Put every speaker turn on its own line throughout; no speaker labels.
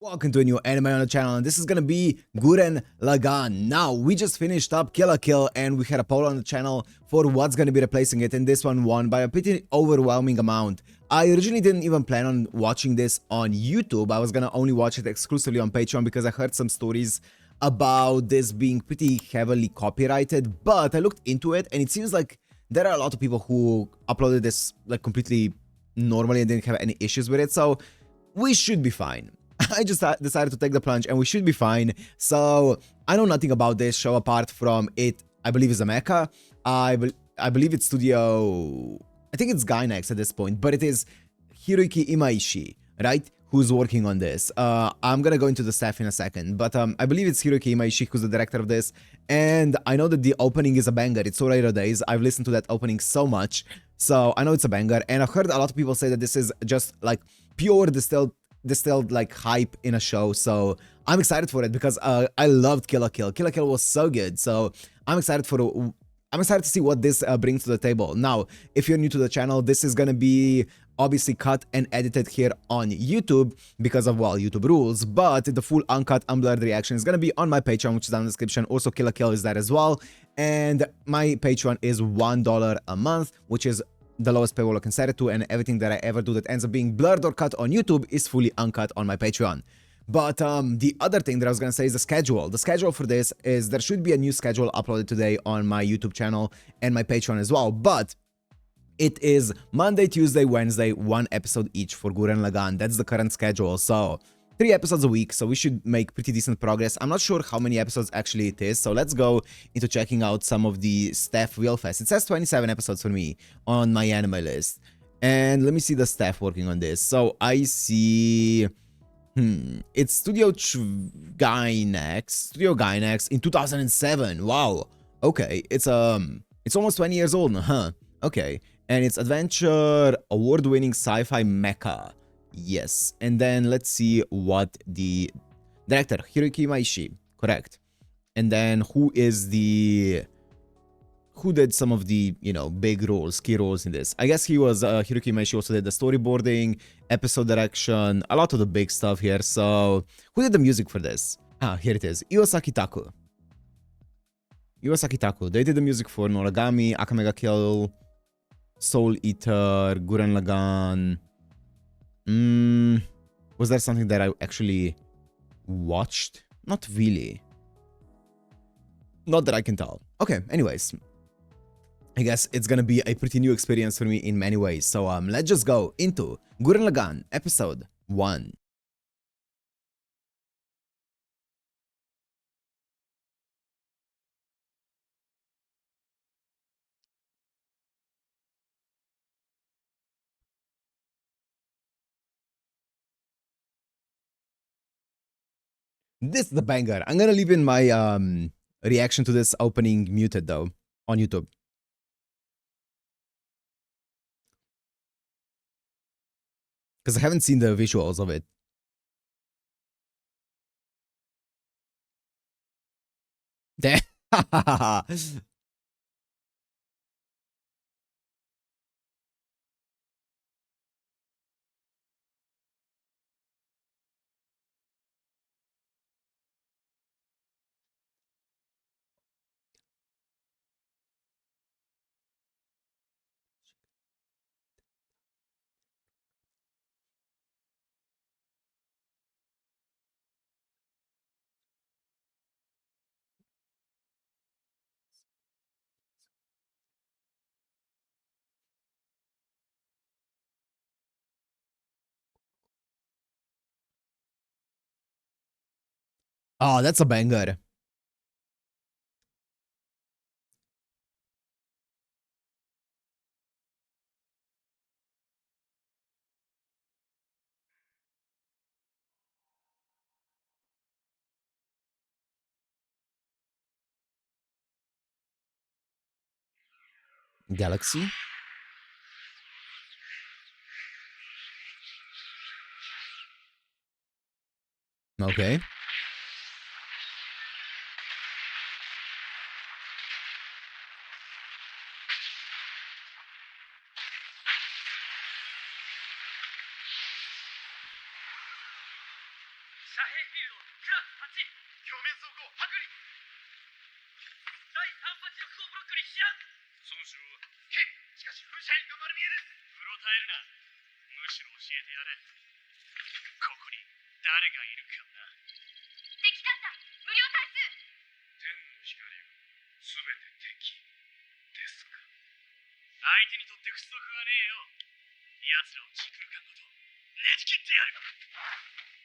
Welcome to a new anime on the channel, and this is gonna be Gurren Lagann. Now, we just finished up Kill la Kill, and we had a poll on the channel for what's gonna be replacing it, and this one won by a pretty overwhelming amount. I originally didn't even plan on watching this on YouTube. I was gonna only watch it exclusively on Patreon because I heard some stories about this being pretty heavily copyrighted, but I looked into it, and it seems like there are a lot of people who uploaded this like completely normally and didn't have any issues with it, so we should be fine. I just decided to take the plunge and we should be fine. So I know nothing about this show apart from it, I believe, is a mecha. I believe it's studio, I think it's Gainax at this point, but it is Hiroyuki Imaishi, right? Who's working on this. I'm gonna go into the staff in a second, but I believe it's Hiroyuki Imaishi who's the director of this, and I know that the opening is a banger. It's Soraido Days. I've listened to that opening so much, so I know it's a banger, and I've heard a lot of people say that this is just like pure distilled like hype in a show, so I'm excited for it because I loved Kill la Kill. Kill la Kill was so good, so I'm excited to see what this brings to the table. Now, if you're new to the channel, this is gonna be obviously cut and edited here on YouTube because of, well, YouTube rules, but the full uncut, unblurred reaction is gonna be on my Patreon, which is down in the description. Also, Kill la Kill is there as well, and my Patreon is $1 a month, which is the lowest paywall I can set it to, and everything that I ever do that ends up being blurred or cut on YouTube is fully uncut on my Patreon. But the other thing that I was gonna say is the schedule. The schedule for this is there should be a new schedule uploaded today on my YouTube channel and my Patreon as well, but it is Monday, Tuesday, Wednesday, one episode each for Gurren Lagann. That's the current schedule, so 3 episodes a week, so we should make pretty decent progress. I'm not sure how many episodes actually it is, so let's go into checking out some of the staff real fast. It says 27 episodes for me on my anime list, and let me see the staff working on this. So I see, it's Studio Gainax in 2007. Wow, okay, it's almost 20 years old, huh? Okay, and it's adventure award-winning sci-fi mecha. Yes, and then let's see what the director, Hiroyuki Imaishi, correct. And then who did some of the, you know, big roles, key roles in this? I guess he was, Hiroyuki Imaishi also did the storyboarding, episode direction, a lot of the big stuff here. So who did the music for this? Ah, here it is, Iwasaki Taku. They did the music for Noragami, Akamega Kill, Soul Eater, Gurren Lagann. Was there something that I actually watched? Not really. Not that I can tell. Okay, anyways. I guess it's gonna be a pretty new experience for me in many ways. So let's just go into Gurren Lagann episode 1. This is the banger. I'm gonna leave in my reaction to this opening muted though on YouTube. Because I haven't seen the visuals of it. Damn. Oh, that's a banger. Galaxy? Okay.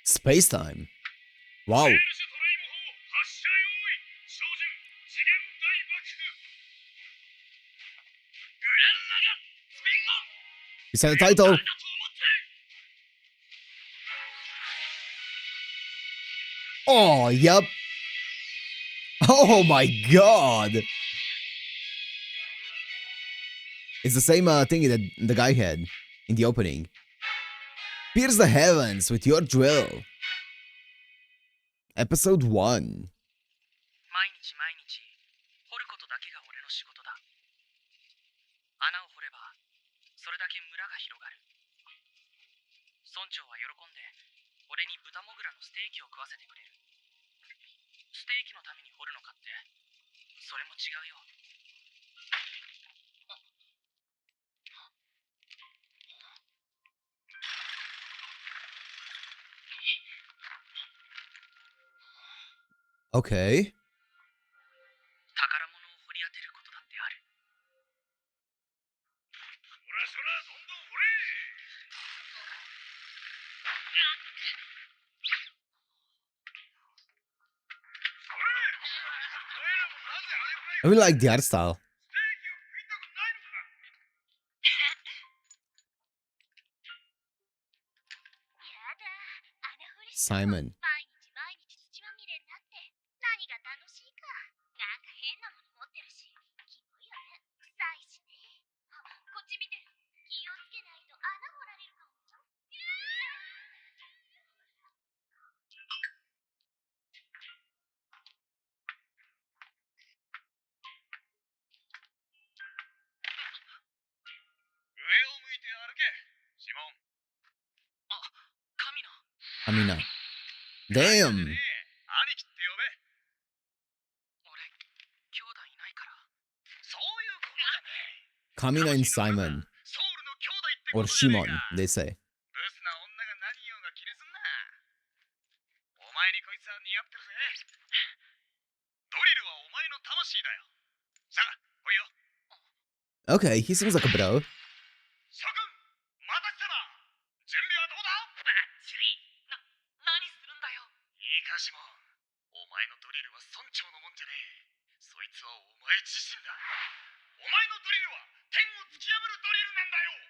Space time. Wow. You said the title. Oh, yep. Oh my god. It's the same thing that the guy had in the opening. Pierce the heavens with your drill. Episode 1. Okay. I really like the art style. Simon. Amina. Damn. Kamina and Simon. Or Shimon, they say. Okay, he seems like a bro.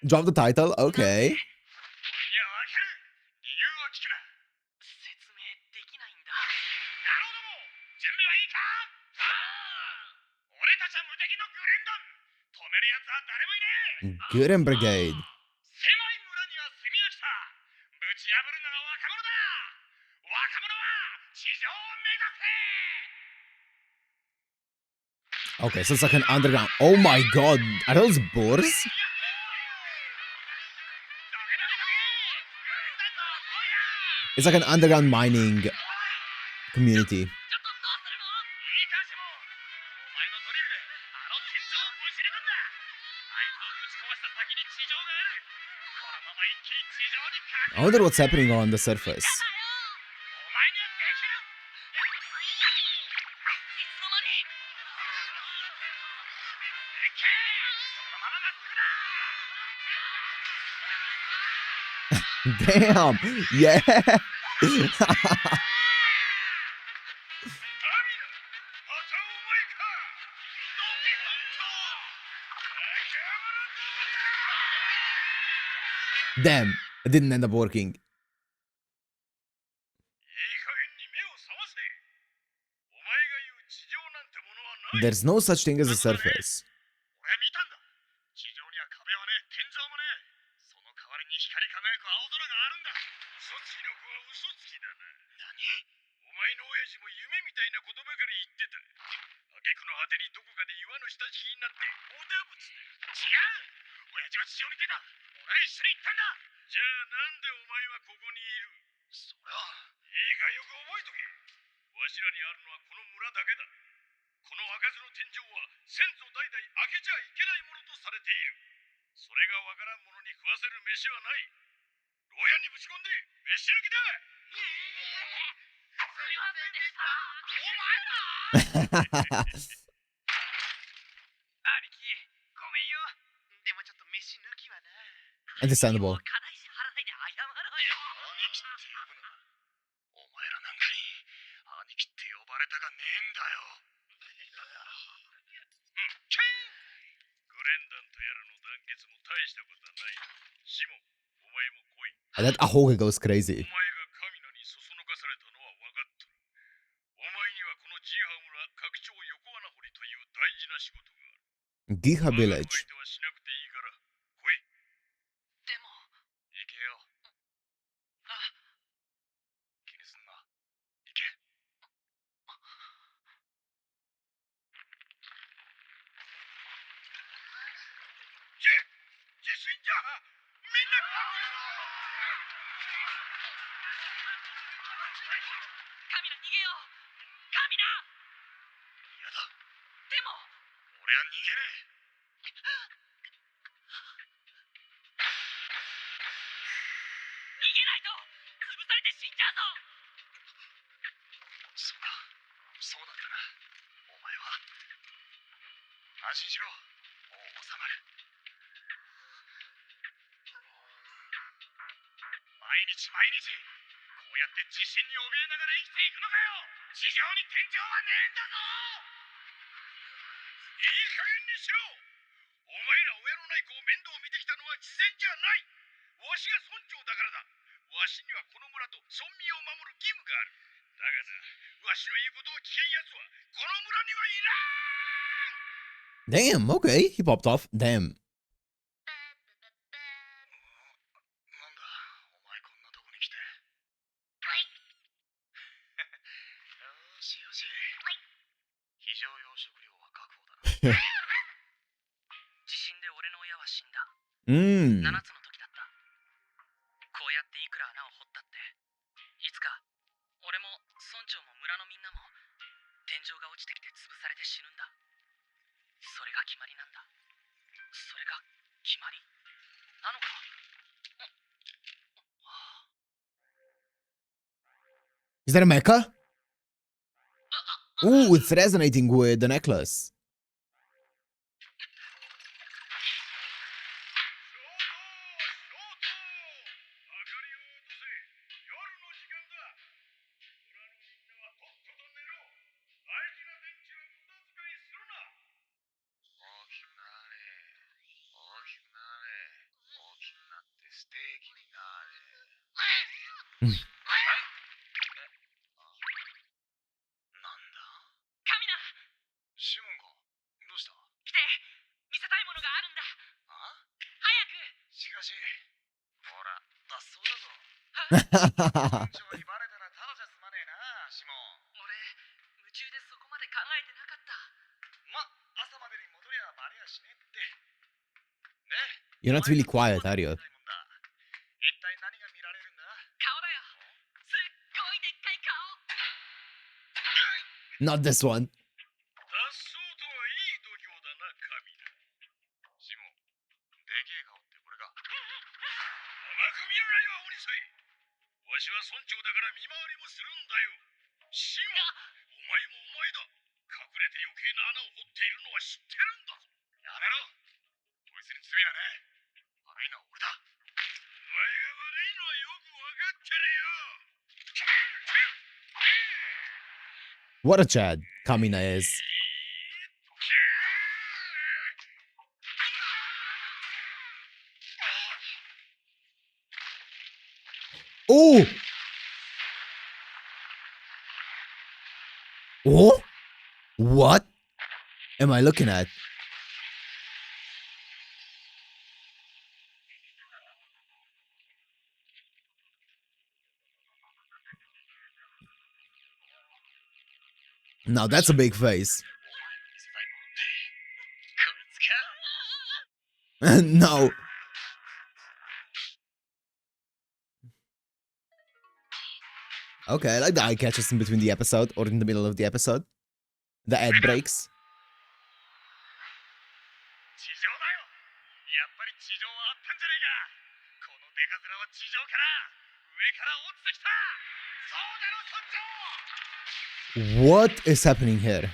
Drop the title? Okay. Gurren Brigade. Okay, so it's like an underground. Oh my god, are those boars? It's like an underground mining community. I wonder what's happening on the surface. Damn! Yeah! Damn! It didn't end up working. There's no such thing as a surface.
柱にあるのはこの村だけだ。この開かずの天井は先祖代々開けちゃいけないものとされている。それがわからん者に食わせる飯はない。牢屋にぶち込んで飯抜きだ。すみませんでした。お前ら兄貴、ごめんよ。でもちょっと飯抜きはな。
Understandable.
課題し払わないで謝ろうよ。兄貴って呼ぶな。お前らなんかに兄貴って呼ばれたかねえんだよ。グレンダンとやらの団結も大したことはない。シモン、お前も来い。
That Ahoga goes
お
crazy.
前が神名にそそのかされたのは分かっとる。お前にはこのジーハ村拡張横穴掘りという大事な仕事がある。
Giha
我が
village.
相手はしなくていいから来い。でも行けよ。あ、気にすんな。行け。地震じゃ。みんな隠れろ。神名逃げよう。神名。やだ。でも俺は逃げねえ。逃げないと潰されて死んじゃうぞ。そうだったな。お前は安心しろ。もう収まる。毎日こうやって地震に怯えながら生きていくのかよ。地上に天井はねえんだぞ。いい加減にしろ。お前ら親のない子を面倒見てきたのは自然じゃない。わしが村長だからだ。わしにはこの村と村民を守る義務がある。だがな、わしの言うことを聞けんやつはこの村にはいらん。
Damn, okay. He popped off. Damn.
なんだ、お前こんなとこに来て。よしよし。非常用食料は確保だな。地震で俺の親は死んだ。7つの時だった。こうやっていくら穴を掘ったって、いつか俺も村長も村のみんなも天井が落ちてきて潰されて死ぬんだ。それが決まりなんだ。それが決まりなのか。
Is that a mecha? Ooh, it's resonating with the necklace.
シモンか。どうした？来て、見せたいものがあるんだ。あ？早く。しかし、ほら、脱走だぞ。村長にバレたらただじゃ済まねえな、シモン。俺、夢中でそこまで考えてなかった。ま、朝までに戻りゃバレやしねえって。ね。
You're not really quiet, are you?
一体何が見られるんだ？顔だよ。すっごいでっかい顔。
Not this one.
わしは村長だから見回りもするんだよ。シモン、お前もお前だ。隠れて余計な穴を掘っているのは知ってるんだぞ。やめろ。こいつに罪はねえ。悪いのは俺だ。お前が悪いのはよくわかってるよ。
What a Chad Kamina is. Oh! Oh? What am I looking at? Now that's a big face. No. Okay, I like the eye catches in between the episode or in the middle of the episode. The ad breaks.
地上だよ。やっぱり地上はあったんじゃねえか。このデカ面は地上から上から落ちてきた。そうだろ、村長。
What is happening here?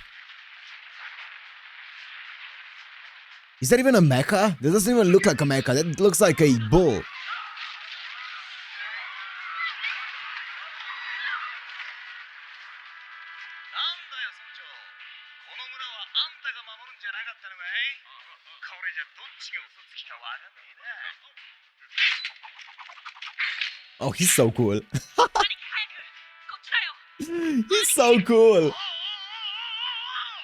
Is that even a mecha? That doesn't even look like a mecha. That looks like a bull.
なんだよ村長。この村はあんたが守るんじゃなかったのかい。これじゃどっちが嘘つきかわかんねえな。
Oh, he's so cool.
兄貴早くこっちだよ。
He's so cool.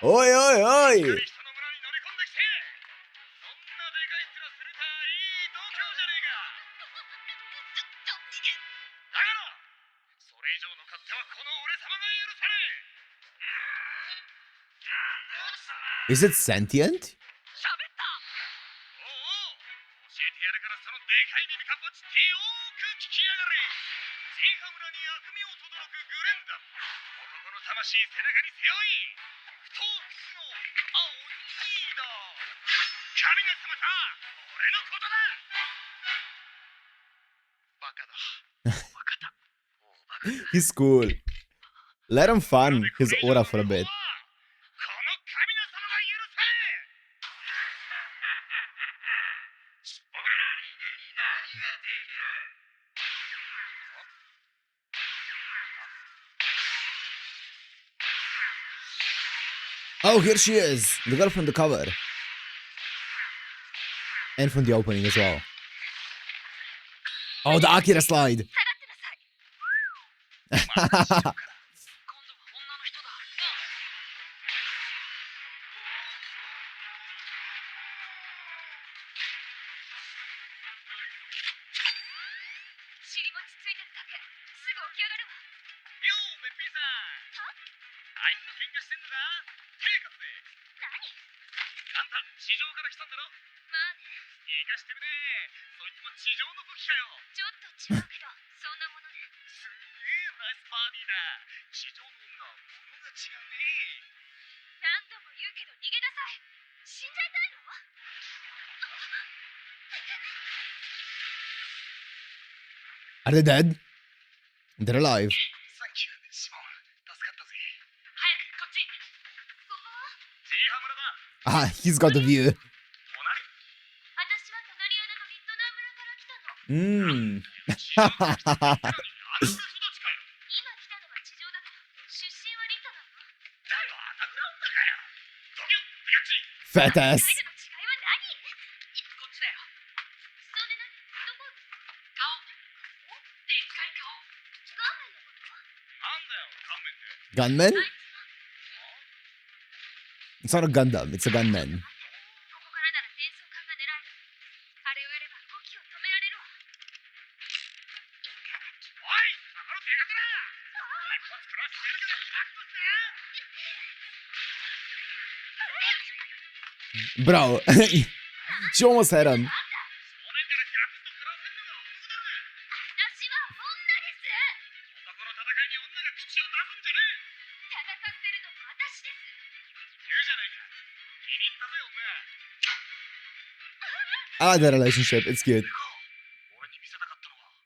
Oi, oi, oi.
人の村に乗り込んできて。そんなでかい面するたいい度胸じゃねえか。逃げ。だからそれ以上の勝手はこの俺様が許さねえ。
Is it sentient?
喋った。おうおう、教えてやるからそのでかい耳かっぽちってよーく聞きやがれ。ジーハ村に悪名を轟くグレンダン。男の魂背中に背負い。不当屈の青いリーダー。神が様さ、俺のことだ。バカだ。バカだ。もうバカだ。
He's cool. Let him fun his aura for a bit.
この神の様が許さねえ。僕ら人間に何ができる。
Oh, here she is. The girl from the cover. And from the opening as well. Oh, the Akira slide.
今度は女の人だ。 尻餅ついてるだけ。すぐ起き上がるわ。よー、べっぴーさん。あいつと喧嘩してんのか。手貸すぜ。何。あんた地上から来たんだろ。まあね。いかしてるね。そいつも地上の武器かよ。ちょっと違うけど、そんなもので。すげえナイスバーディーだ。地上の女は物が違うね。何度も言うけど逃げなさい。死んじゃいたいの。
Are they dead? They're alive.
サンキュー、シモン。助かったぜ。早くこっち。ジーハ村だ。
Ah, he's got the view.
私は隣穴のリットナー村から来たの。
Mmm.
今来たのは地上だけど、出身はリットナーよ。だよ、アタグラ女かよ。ドギュッ、ガッチ。
Fat ass.
違いは何？こっちだよ。それ何？どこ？顔。でっかい顔。顔面のこと？なんだよ、顔面って。
Gunman? It's not a Gundam, it's a gunman.
ここからなら伝送艦が狙える。あれをやれば動きを止められるわ。おい、そこの手がけだ。一発食らってやるからバックしてな。
Bro, she almost had him.
少年からギャッと食らわせるのが男だ。私は女です。男の戦いに女が口を出すんじゃねえ。戦ってるのも私です。言うじゃないか。気に入ったぜ、女。
I like that relationship, it's cute.
俺に見せたかったのは。こ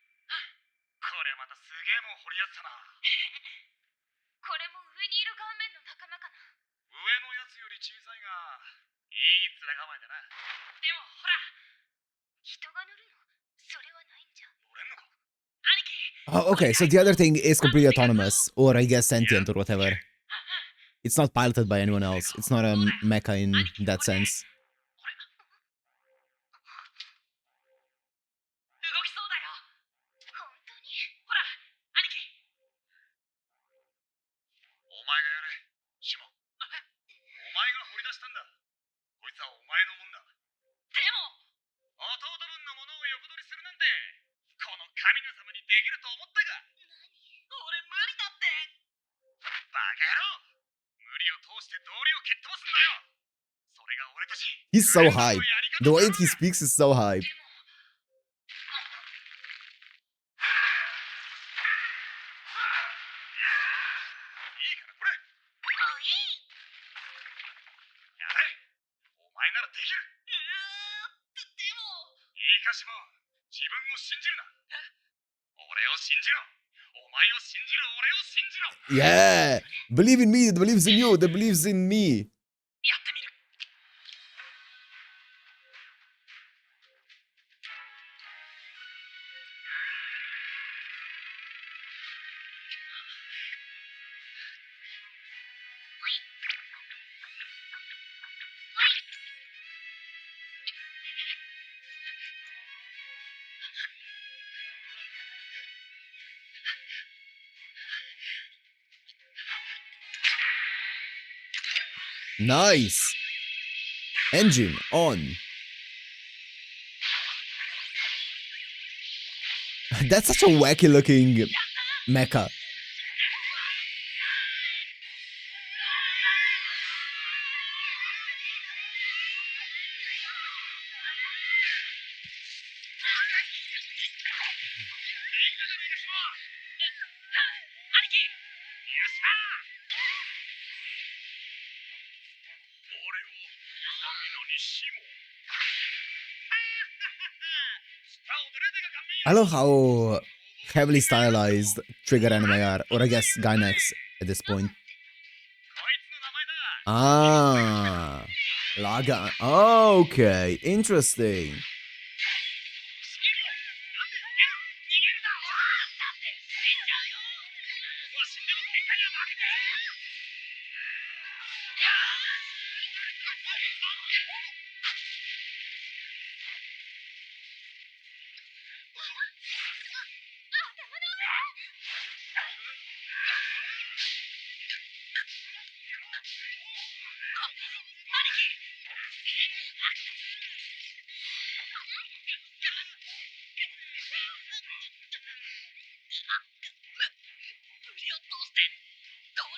れまたすげえもん掘りやったな。これも上にいる顔面の仲間かな。上のやつより小さいが、いい面構えだな。でもほら、人が乗るの、それはないんじゃ。乗れんのか。兄貴。
Oh, okay, so the other thing is completely autonomous, or I guess sentient or whatever. It's not piloted by anyone else. It's not a mecha in that sense.
動きそうだよ。本当に。ほら、兄貴。お前がやれ、シモン。お前が掘り出したんだ。こいつはお前のもんだ。でも、弟分のものを横取りするなんて、この神の様にできると思ったか。何？俺無理だって。バカ野郎。無理を通して道理を蹴っ飛ばすんだよ。それが俺たち。
He's so hype. The way he speaks is so hype.
おいからこれ。もういい。やれ。お前ならできる。でも。いいかしも。自分を信じるな。俺を信じろ。お前を信じる俺を信じろ。
Yeah! Believe in me that believes in you that believes in me.
やってみる。
Nice! Engine on. That's such a wacky looking mecha. I love how heavily stylized trigger anime are, or I guess Gainax at this point. Ah, Laggan. Okay, interesting.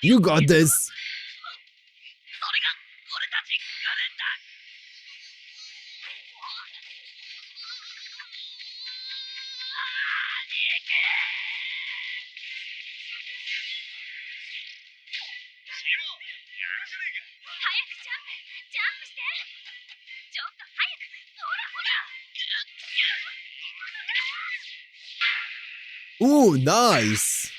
You got this. Ooh, nice.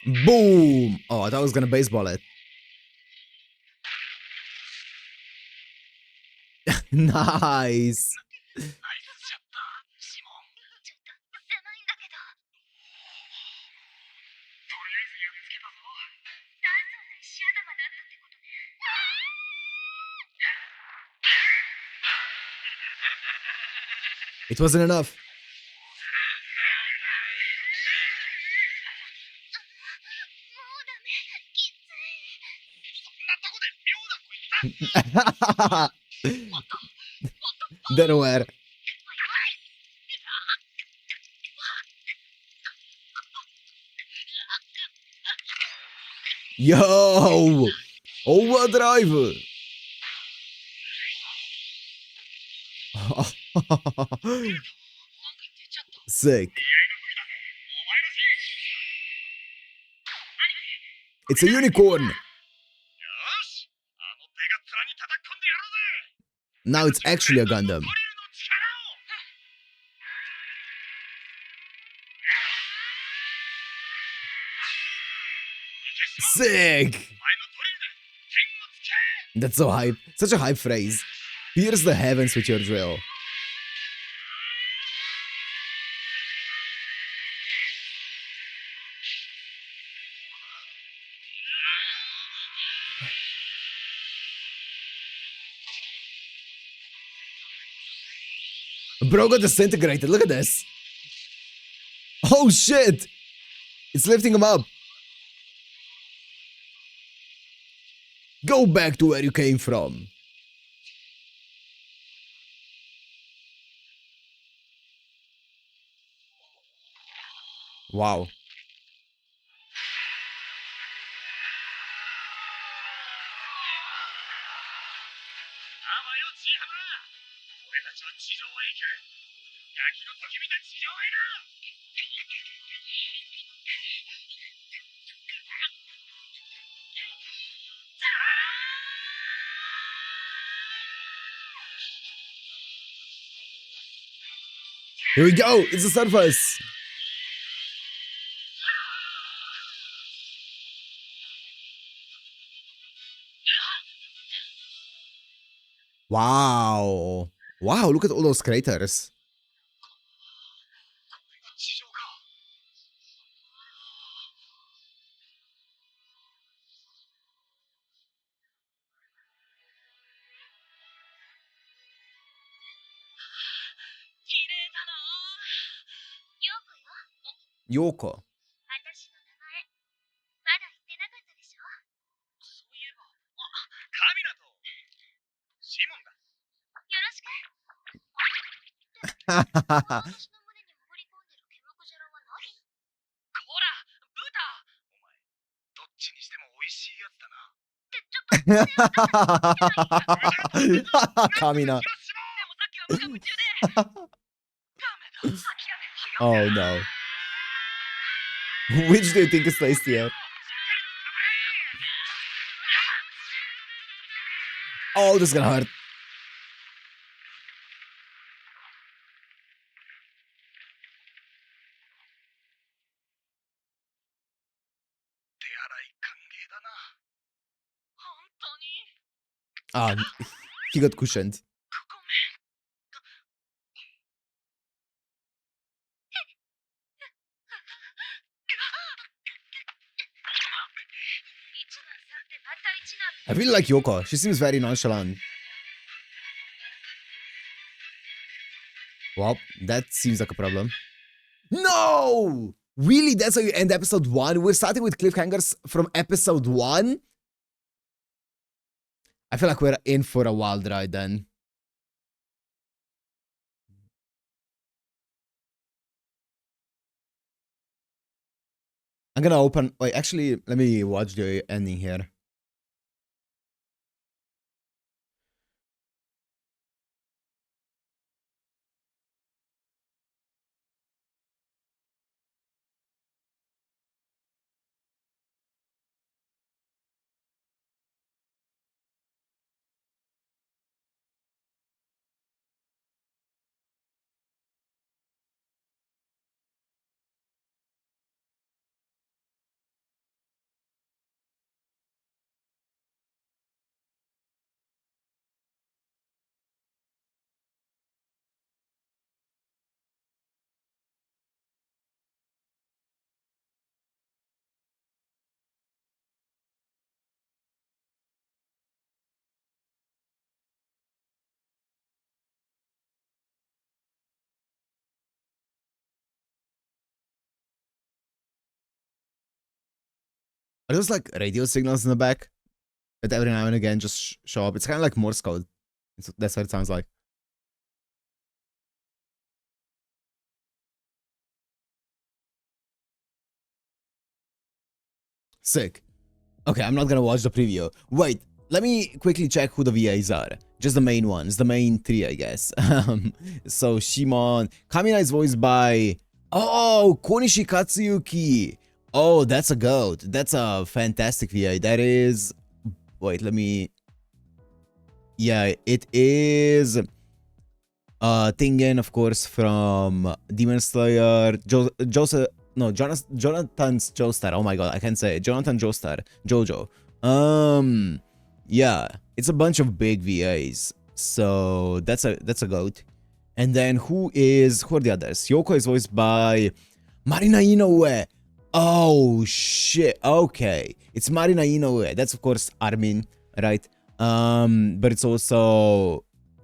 Boom. Oh, I thought I was gonna baseball it. Nice. It wasn't enough. Delaware. Yo! Overdrive! Sick. It's a unicorn! Now it's actually a Gundam. Sick! That's so hype. Such a hype phrase. Pierce the heavens with your drill. Bro got disintegrated. Look at this. Oh shit! It's lifting him up. Go back to where you came from. Wow. Here we go. It's the surface. Wow. Wow, look at all those craters.
地上か。綺麗だな。ヨーコよ。
Yoko.
私の名前、まだ言ってなかったでしょ。そういえば、カミナとシモンだ。よろしく。私の胸に潜り込んでるケムクジャラは何？こら、ブータ。お前、どっちにしても美味しいやつだな。ってちょっと。
カミナ。
でもさっきは僕が夢中で。ダメだ。諦め。
Oh no. Which do you think is tastier? Oh, this is gonna hurt.
手洗い歓迎だな。本当に？
Ah, he got cushioned.
ごめん。一難去ってまた一難。
I really like Yoko. She seems very nonchalant. Well, that seems like a problem. No! Really? That's how you end episode 1? We're starting with cliffhangers from episode 1? I feel like we're in for a wild ride then. I'm gonna open... Wait, actually, let me watch the ending here. Are those like radio signals in the back that every now and again just show up? It's kind of like Morse code. That's what it sounds like. Sick. Okay, I'm not gonna watch the preview. Wait, let me quickly check who the VAs are. Just the main ones, the main three, I guess. So Shimon. Kamina is voiced by... Oh, Konishi Katsuyuki. Oh, that's a goat. That's a fantastic VA. That is... Wait, let me... Yeah, it is... Tengen, of course, from Demon Slayer. Joseph... No, Jonathan's Joestar. Oh my god, I can't say it. Jonathan Joestar. Jojo. Yeah, it's a bunch of big VAs. So that's a goat. And then who are the others? Yoko is voiced by Marina Inoue. Oh shit. Okay. It's Marina Inoue. That's of course Armin, right? But it's also,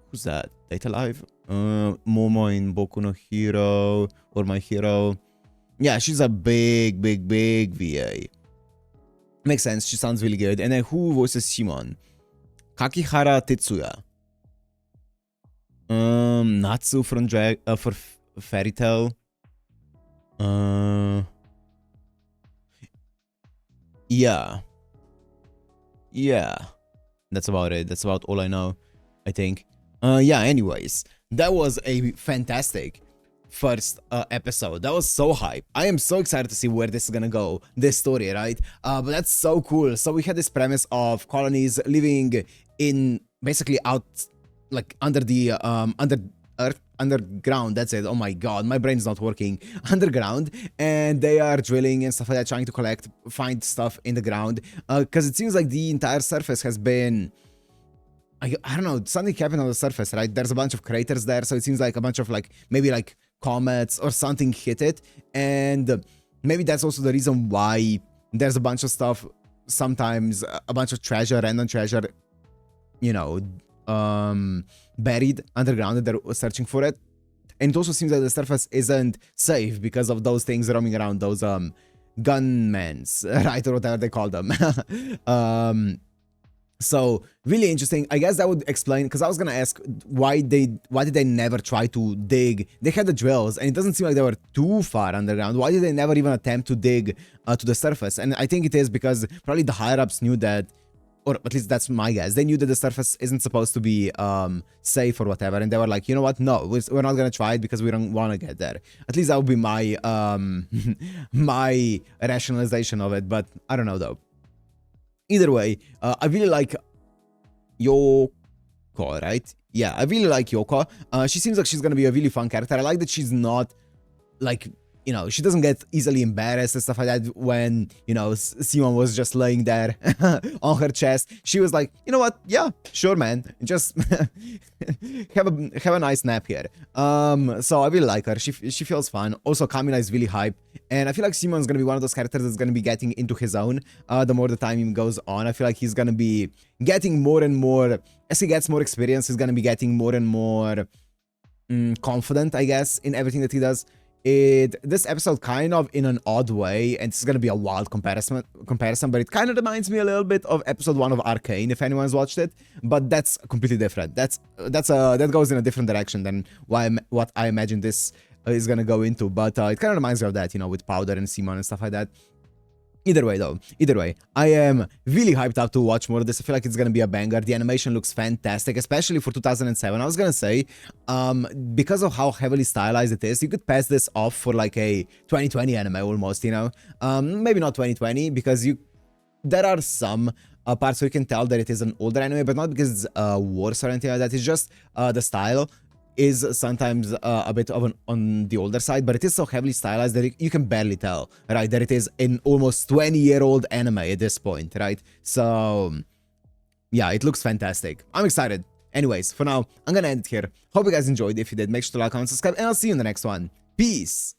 who's that? Data Live? Momo in Boku no Hero or My Hero. Yeah, she's a big VA. Makes sense. She sounds really good. And then who voices Shimon? Kakihara Tetsuya. Natsu from for Fairy Tail. Yeah. That's about it. That's about all I know, I think. Yeah, anyways. That was a fantastic first episode. That was so hype. I am so excited to see where this is gonna go, this story, right? But that's so cool. So we had this premise of colonies living in basically out, like under the earth, underground, that's it. Oh my god, my brain's not working. Underground, and they are drilling and stuff like that, trying to find stuff in the ground, because it seems like the entire surface has been, I don't know, something happened on the surface, right? There's a bunch of craters there, so it seems like a bunch of like, maybe like comets or something hit it, and maybe that's also the reason why there's a bunch of stuff, sometimes a bunch of treasure, random treasure, you know, buried underground, and they're searching for it. And it also seems that the surface isn't safe because of those things roaming around, those gunmans, right, or whatever they call them. So really interesting. I guess that would explain, because I was gonna ask why did they never try to dig? They had the drills, and it doesn't seem like they were too far underground. Why did they never even attempt to dig to the surface? And I think it is because probably the higher ups knew that, or at least that's my guess, they knew that the surface isn't supposed to be safe or whatever, and they were like, you know what, no, we're not gonna try it because we don't want to get there. At least that would be my my rationalization of it, but I don't know though. Either way, I really like Yoko, right? Yeah, I really like Yoko. She seems like she's gonna be a really fun character. I like that she's not, like, you know, she doesn't get easily embarrassed and stuff like that. When, you know, Simon was just laying there on her chest, she was like, you know what, yeah, sure, man, just have a nice nap here. So I really like her. She feels fun. Also, Kamina is really hype, and I feel like Simon's gonna be one of those characters that's gonna be getting into his own the more the time goes on. I feel like he's gonna be getting more and more, as he gets more experience, he's gonna be getting more and more confident, I guess, in everything that he does. This episode, kind of in an odd way, and it's gonna be a wild comparison, but it kind of reminds me a little bit of episode 1 of Arcane, if anyone's watched it. But that's completely different. That goes in a different direction than what I imagine this is gonna go into. But it kind of reminds me of that, you know, with Powder and Simon and stuff like that. Either way, though, I am really hyped up to watch more of this. I feel like it's gonna be a banger. The animation looks fantastic, especially for 2007. I was gonna say, because of how heavily stylized it is, you could pass this off for like a 2020 anime almost, you know? Maybe not 2020, because there are some parts where you can tell that it is an older anime, but not because it's worse or anything like that. It's just the style is sometimes a bit of on the older side, but it is so heavily stylized that you can barely tell, right, that it is an almost 20-year-old anime at this point, right? So yeah, it looks fantastic. I'm excited. Anyways, for now, I'm gonna end it here. Hope you guys enjoyed. If you did, make sure to like, comment, subscribe, and I'll see you in the next one. Peace!